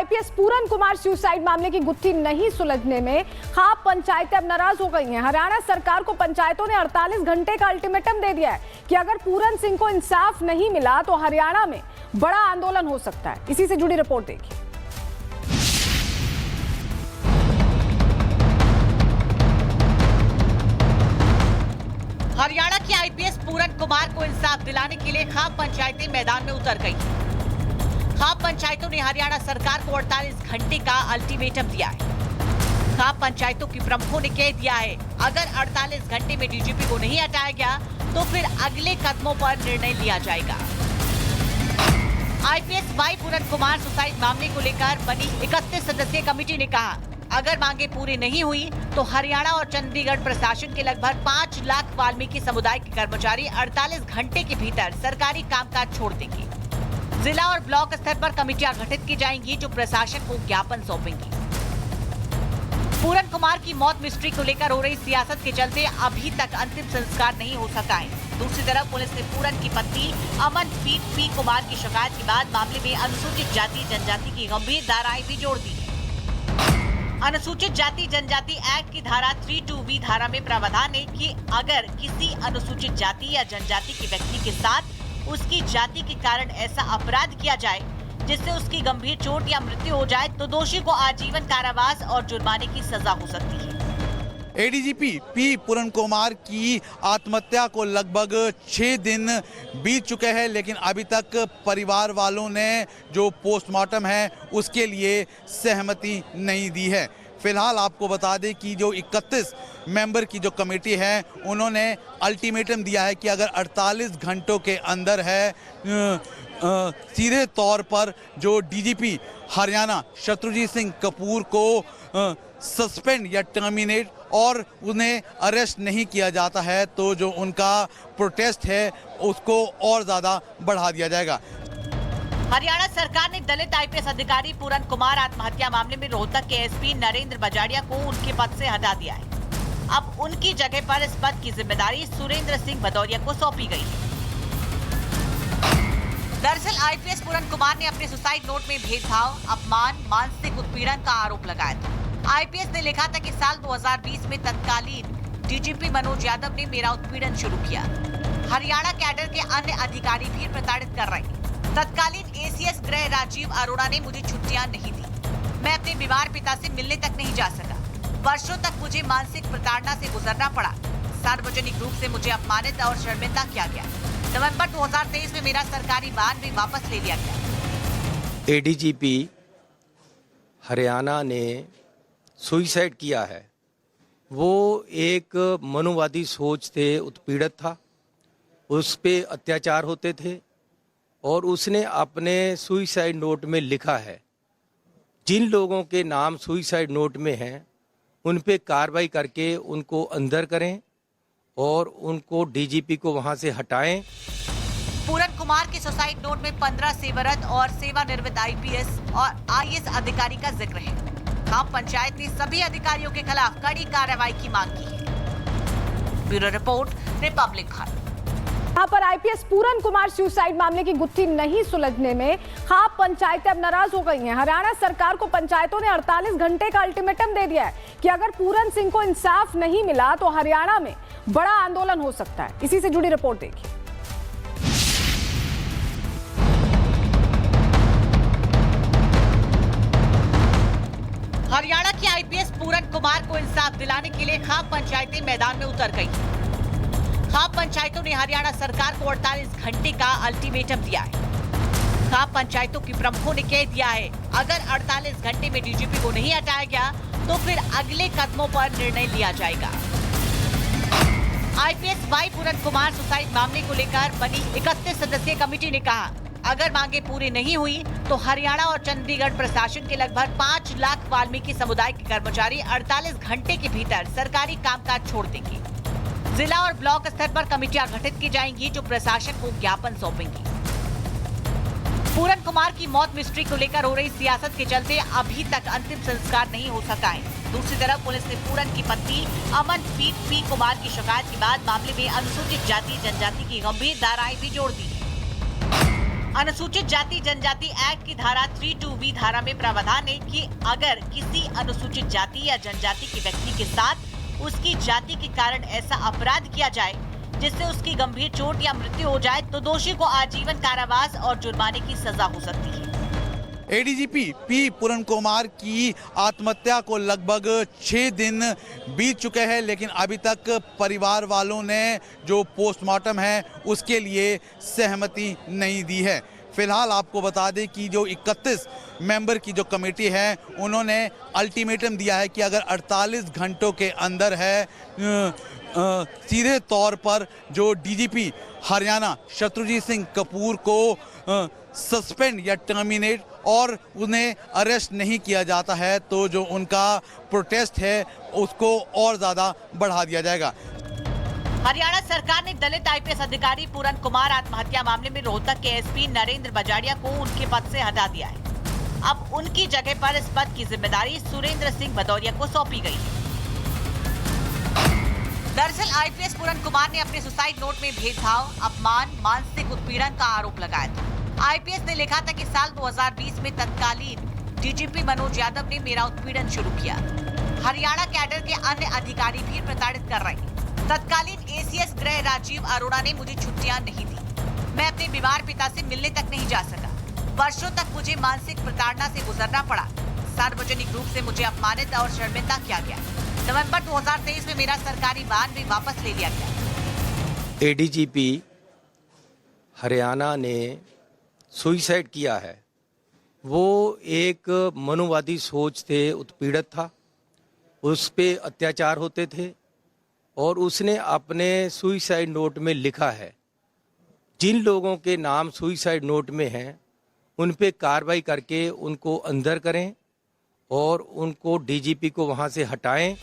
IPS पूरन Kumar suicide मामले की गुत्थी नहीं सुलझने में खाप पंचायतें अब नाराज हो गई हैं। हरियाणा सरकार को पंचायतों ने 48 घंटे का अल्टीमेटम दे दिया है कि अगर पूरन सिंह को इंसाफ नहीं मिला तो हरियाणा में बड़ा आंदोलन हो सकता है। इसी से जुड़ी रिपोर्ट देखिए। हरियाणा की आईपीएस पूरन कुमार को इंसाफ दिलाने के लिए खाप पंचायतें मैदान में उतर गई। खाप पंचायतों ने हरियाणा सरकार को 48 घंटे का अल्टीमेटम दिया है। खाप पंचायतों की प्रमुखों ने कह दिया है, अगर 48 घंटे में डीजीपी को नहीं हटाया गया तो फिर अगले कदमों पर निर्णय लिया जाएगा। आईपीएस वाई पूरन कुमार सुसाइड मामले को लेकर बनी 31 सदस्यीय कमेटी ने कहा, अगर मांगे पूरी नहीं हुई तो हरियाणा और चंडीगढ़ प्रशासन के लगभग 5 लाख वाल्मीकि समुदाय के कर्मचारी 48 घंटे के भीतर सरकारी कामकाज छोड़ देंगे। जिला और ब्लॉक स्तर पर कमेटियां गठित की जाएंगी जो प्रशासन को ज्ञापन सौंपेंगी। पूरन कुमार की मौत मिस्ट्री को लेकर हो रही सियासत के चलते अभी तक अंतिम संस्कार नहीं हो सका है। दूसरी तरफ पुलिस ने पूरन की पत्नी अमनप्रीत पी कुमार की शिकायत के बाद मामले में अनुसूचित जाति जनजाति की गंभीर धाराएं भी जोड़ दी है। अनुसूचित जाति जनजाति एक्ट की धारा 32B धारा में प्रावधान है कि अगर किसी अनुसूचित जाति या जनजाति के व्यक्ति के साथ उसकी जाति के कारण ऐसा अपराध किया जाए जिससे उसकी गंभीर चोट या मृत्यु हो जाए तो दोषी को आजीवन कारावास और जुर्माने की सजा हो सकती है। एडीजीपी पी पूरन कुमार की आत्महत्या को लगभग 6 दिन बीत चुके हैं, लेकिन अभी तक परिवार वालों ने जो पोस्टमार्टम है उसके लिए सहमति नहीं दी है। फिलहाल आपको बता दें कि जो 31 मेंबर की जो कमेटी है उन्होंने अल्टीमेटम दिया है कि अगर 48 घंटों के अंदर है सीधे तौर पर जो डीजीपी हरियाणा शत्रुजीत सिंह कपूर को सस्पेंड या टर्मिनेट और उन्हें अरेस्ट नहीं किया जाता है तो जो उनका प्रोटेस्ट है उसको और ज़्यादा बढ़ा दिया जाएगा। हरियाणा सरकार ने दलित आईपीएस अधिकारी पूरन कुमार आत्महत्या मामले में रोहतक के एसपी नरेंद्र बजाड़िया को उनके पद से हटा दिया है। अब उनकी जगह पर इस पद की जिम्मेदारी सुरेंद्र सिंह भदौरिया को सौंपी गई है। दरअसल आईपीएस पूरन कुमार ने अपने सुसाइड नोट में भेदभाव, अपमान, मानसिक उत्पीड़न का आरोप लगाया था। आईपीएस ने लिखा था कि साल 2020 में तत्कालीन डीजीपी मनोज यादव ने मेरा उत्पीड़न शुरू किया। हरियाणा कैडर के अन्य अधिकारी भी प्रताड़ित कर रहे हैं। तत्कालीन एसीएस गृह राजीव अरोड़ा ने मुझे छुट्टियां नहीं दी। मैं अपने बीमार पिता से मिलने तक नहीं जा सका। वर्षों तक मुझे मानसिक प्रताड़ना से गुजरना पड़ा। सार्वजनिक रूप से मुझे अपमानित और शर्मिंदा किया गया। नवंबर 2023 में मेरा सरकारी वाहन भी वापस ले लिया गया। एडीजीपी हरियाणा ने सुसाइड किया है। वो एक मनुवादी सोच से उत्पीड़ित था, उस पे अत्याचार होते थे और उसने अपने सुसाइड नोट में लिखा है, जिन लोगों के नाम सुसाइड नोट में हैं उन पे कार्रवाई करके उनको अंदर करें और उनको डीजीपी को वहां से हटाएं। पूरन कुमार के सुसाइड नोट में 15 सेवारत और सेवानिवृत्त आईपीएस और आईएएस अधिकारी का जिक्र है। खाप पंचायत ने सभी अधिकारियों के खिलाफ कड़ी कार्रवाई की मांग की है। Bureau report, Republic Bharat. यहाँ पर आईपीएस पूरन कुमार सुसाइड मामले की गुत्थी नहीं सुलझने में खाप पंचायतें अब नाराज हो गई हैं। हरियाणा सरकार को पंचायतों ने 48 घंटे का अल्टीमेटम दे दिया है कि अगर पूरन सिंह को इंसाफ नहीं मिला तो हरियाणा में बड़ा आंदोलन हो सकता है। इसी से जुड़ी रिपोर्ट देखिए। हरियाणा की आईपीएस पूरन कुमार को इंसाफ दिलाने के लिए खाप पंचायतें मैदान में उतर गई। खाप पंचायतों ने हरियाणा सरकार को 48 घंटे का अल्टीमेटम दिया है। खाप पंचायतों की प्रमुखों ने कह दिया है, अगर 48 घंटे में डीजीपी को नहीं हटाया गया तो फिर अगले कदमों पर निर्णय लिया जाएगा। आईपीएस वाई पूरन कुमार सुसाइड मामले को लेकर बनी 31 सदस्यीय कमेटी ने कहा, अगर मांगे पूरी नहीं हुई तो हरियाणा और चंडीगढ़ प्रशासन के लगभग 5 लाख वाल्मीकि समुदाय के कर्मचारी 48 घंटे के भीतर सरकारी कामकाज छोड़ देंगे। जिला और ब्लॉक स्तर पर कमेटियां गठित की जाएंगी जो प्रशासन को ज्ञापन सौंपेंगी। पूरन कुमार की मौत मिस्ट्री को लेकर हो रही सियासत के चलते अभी तक अंतिम संस्कार नहीं हो सका है। दूसरी तरफ पुलिस ने पूरन की पत्नी अमनप्रीत पी कुमार की शिकायत के बाद मामले में अनुसूचित जाति जनजाति की गंभीर धाराएं भी जोड़ दी है। अनुसूचित जाति जनजाति एक्ट की धारा 32B धारा में प्रावधान है कि अगर किसी अनुसूचित जाति या जनजाति के व्यक्ति के साथ उसकी जाति के कारण ऐसा अपराध किया जाए जिससे उसकी गंभीर चोट या मृत्यु हो जाए तो दोषी को आजीवन कारावास और जुर्माने की सजा हो सकती है। एडीजीपी पी पूरन कुमार की आत्महत्या को लगभग 6 दिन बीत चुके हैं, लेकिन अभी तक परिवार वालों ने जो पोस्टमार्टम है उसके लिए सहमति नहीं दी है। फिलहाल आपको बता दें कि जो 31 मेंबर की जो कमेटी है उन्होंने अल्टीमेटम दिया है कि अगर 48 घंटों के अंदर है सीधे तौर पर जो डीजीपी हरियाणा शत्रुजीत सिंह कपूर को सस्पेंड या टर्मिनेट और उन्हें अरेस्ट नहीं किया जाता है तो जो उनका प्रोटेस्ट है उसको और ज़्यादा बढ़ा दिया जाएगा। हरियाणा सरकार ने दलित आईपीएस अधिकारी पूरन कुमार आत्महत्या मामले में रोहतक के एसपी नरेंद्र बजाड़िया को उनके पद से हटा दिया है। अब उनकी जगह पर इस पद की जिम्मेदारी सुरेंद्र सिंह भदौरिया को सौंपी गई है। दरअसल आईपीएस पूरन कुमार ने अपने सुसाइड नोट में भेदभाव, अपमान, मानसिक उत्पीड़न का आरोप लगाया था। आईपीएस ने लिखा था कि साल 2020 में तत्कालीन डीजीपी मनोज यादव ने मेरा उत्पीड़न शुरू किया। हरियाणा कैडर के अन्य अधिकारी भी प्रताड़ित कर रहे हैं। तत्कालीन एसीएस गृह राजीव अरोड़ा ने मुझे छुट्टियां नहीं दी। मैं अपने बीमार पिता से मिलने तक नहीं जा सका। वर्षों तक मुझे मानसिक प्रताड़ना से गुजरना पड़ा। सार्वजनिक रूप से मुझे अपमानित और शर्मिंदा किया गया। नवंबर 2023 में मेरा सरकारी वाहन भी वापस ले लिया गया। एडीजीपी हरियाणा ने सुसाइड किया है। वो एक मनुवादी सोच से उत्पीड़ित था, उस पे अत्याचार होते थे और उसने अपने सुसाइड नोट में लिखा है जिन लोगों के नाम सुसाइड नोट में हैं उन पे कार्रवाई करके उनको अंदर करें और उनको डीजीपी को वहां से हटाएं।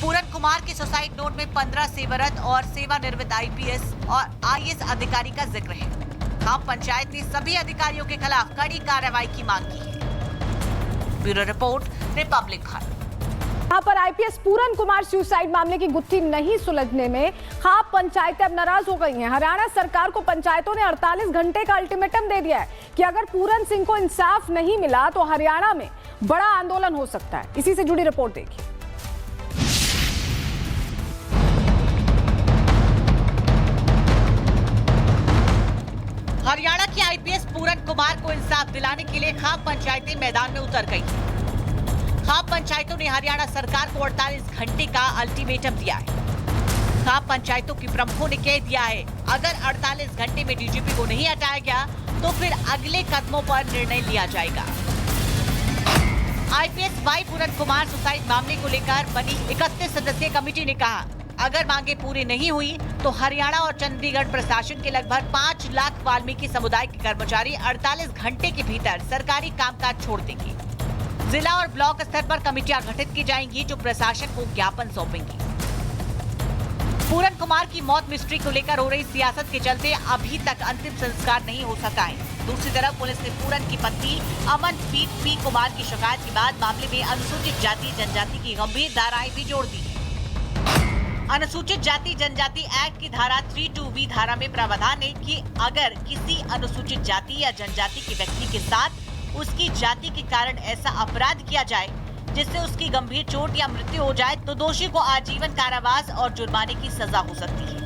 पूरन कुमार के सुसाइड नोट में 15 सेवारत और सेवानिवृत्त आईपीएस और आईएएस अधिकारी का जिक्र है। खाप पंचायत ने सभी अधिकारियों के खिलाफ कड़ी कार्रवाई की मांग की है। ब्यूरो रिपोर्ट, रिपब्लिक खबर। यहाँ पर आईपीएस पूरन कुमार सुसाइड मामले की गुत्थी नहीं सुलझने में खाप पंचायतें अब नाराज हो गई हैं। हरियाणा सरकार को पंचायतों ने 48 घंटे का अल्टीमेटम दे दिया है कि अगर पूरन सिंह को इंसाफ नहीं मिला तो हरियाणा में बड़ा आंदोलन हो सकता है। इसी से जुड़ी रिपोर्ट देखिए। हरियाणा की आईपीएस पूरन कुमार को इंसाफ दिलाने के लिए खाप पंचायतें मैदान में उतर गई। खाप पंचायतों ने हरियाणा सरकार को 48 घंटे का अल्टीमेटम दिया है। खाप पंचायतों की प्रमुखों ने कह दिया है अगर 48 घंटे में डीजीपी को नहीं हटाया गया तो फिर अगले कदमों पर निर्णय लिया जाएगा। आईपीएस वाई पूरन कुमार सुसाइड मामले को लेकर बनी 31 सदस्यीय कमेटी ने कहा अगर मांगे पूरी नहीं हुई तो हरियाणा और चंडीगढ़ प्रशासन के लगभग 5 लाख वाल्मीकि समुदाय के कर्मचारी 48 घंटे के भीतर सरकारी कामकाज छोड़ देंगे। जिला और ब्लॉक स्तर पर कमेटियां गठित की जाएंगी जो प्रशासन को ज्ञापन सौंपेंगी। पूरन कुमार की मौत मिस्ट्री को लेकर हो रही सियासत के चलते अभी तक अंतिम संस्कार नहीं हो सका है। दूसरी तरफ पुलिस ने पूरन की पत्नी अमनप्रीत पी कुमार की शिकायत के बाद मामले में अनुसूचित जाति जनजाति की गंभीर धाराएं भी जोड़ दी है। अनुसूचित जाति जनजाति एक्ट की धारा 32B धारा में प्रावधान है कि अगर किसी अनुसूचित जाति या जनजाति के व्यक्ति के साथ उसकी जाति के कारण ऐसा अपराध किया जाए जिससे उसकी गंभीर चोट या मृत्यु हो जाए तो दोषी को आजीवन कारावास और जुर्माने की सजा हो सकती है।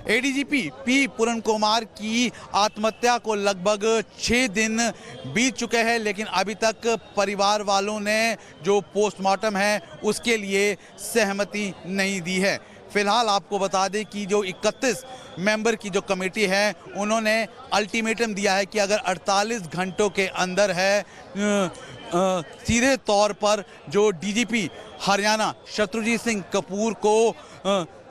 एडीजीपी पी पूरन कुमार की आत्महत्या को लगभग 6 दिन बीत चुके हैं, लेकिन अभी तक परिवार वालों ने जो पोस्टमार्टम है उसके लिए सहमति नहीं दी है। फिलहाल आपको बता दें कि जो 31 मेंबर की जो कमेटी है उन्होंने अल्टीमेटम दिया है कि अगर 48 घंटों के अंदर है सीधे तौर पर जो डीजीपी हरियाणा शत्रुजीत सिंह कपूर को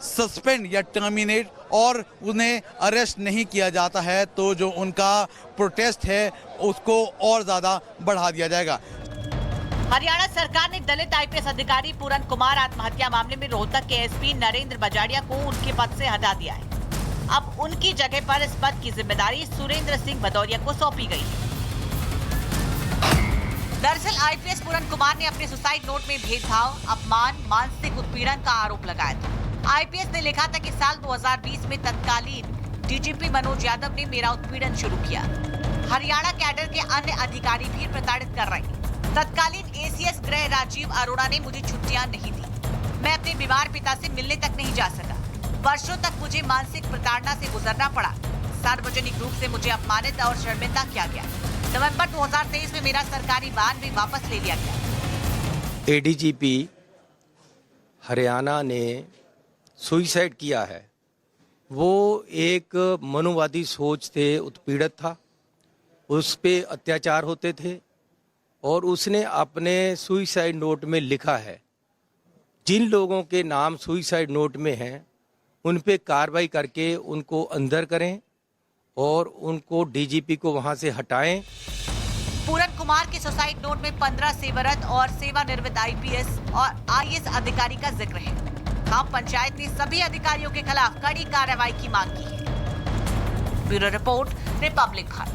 सस्पेंड या टर्मिनेट और उन्हें अरेस्ट नहीं किया जाता है तो जो उनका प्रोटेस्ट है उसको और ज़्यादा बढ़ा दिया जाएगा। हरियाणा सरकार ने दलित आईपीएस अधिकारी पूरन कुमार आत्महत्या मामले में रोहतक के एसपी नरेंद्र बजाड़िया को उनके पद से हटा दिया है। अब उनकी जगह पर इस पद की जिम्मेदारी सुरेंद्र सिंह भदौरिया को सौंपी गई है। दरअसल आईपीएस पूरन कुमार ने अपने सुसाइड नोट में भेदभाव, अपमान, मानसिक उत्पीड़न का आरोप लगाया था। आईपीएस ने लिखा था कि साल 2020 में तत्कालीन डीजीपी मनोज यादव ने मेरा उत्पीड़न शुरू किया। हरियाणा कैडर के अन्य अधिकारी भी प्रताड़ित कर रहे। तत्कालीन एसीएस गृह राजीव अरोड़ा ने मुझे छुट्टियां नहीं दी। मैं अपने बीमार पिता से मिलने तक नहीं जा सका। वर्षों तक मुझे मानसिक प्रताड़ना से गुजरना पड़ा। सार्वजनिक रूप से मुझे अपमानित और शर्मिंदा किया गया। नवंबर 2023 में मेरा सरकारी वाहन भी वापस ले लिया गया। एडीजीपी हरियाणा ने सुसाइड किया है। वो एक मनुवादी सोच से उत्पीड़ित था, उस पे अत्याचार होते थे और उसने अपने सुसाइड नोट में लिखा है, जिन लोगों के नाम सुसाइड नोट में हैं उन पे कार्रवाई करके उनको अंदर करें और उनको डीजीपी को वहां से हटाएं। पूरन कुमार के सुसाइड नोट में 15 सेवारत और सेवानिवृत्त आईपीएस और आईएएस अधिकारी का जिक्र है। खाप पंचायत ने सभी अधिकारियों के खिलाफ कड़ी कार्रवाई की मांग की है। Bureau report, Republic Bharat.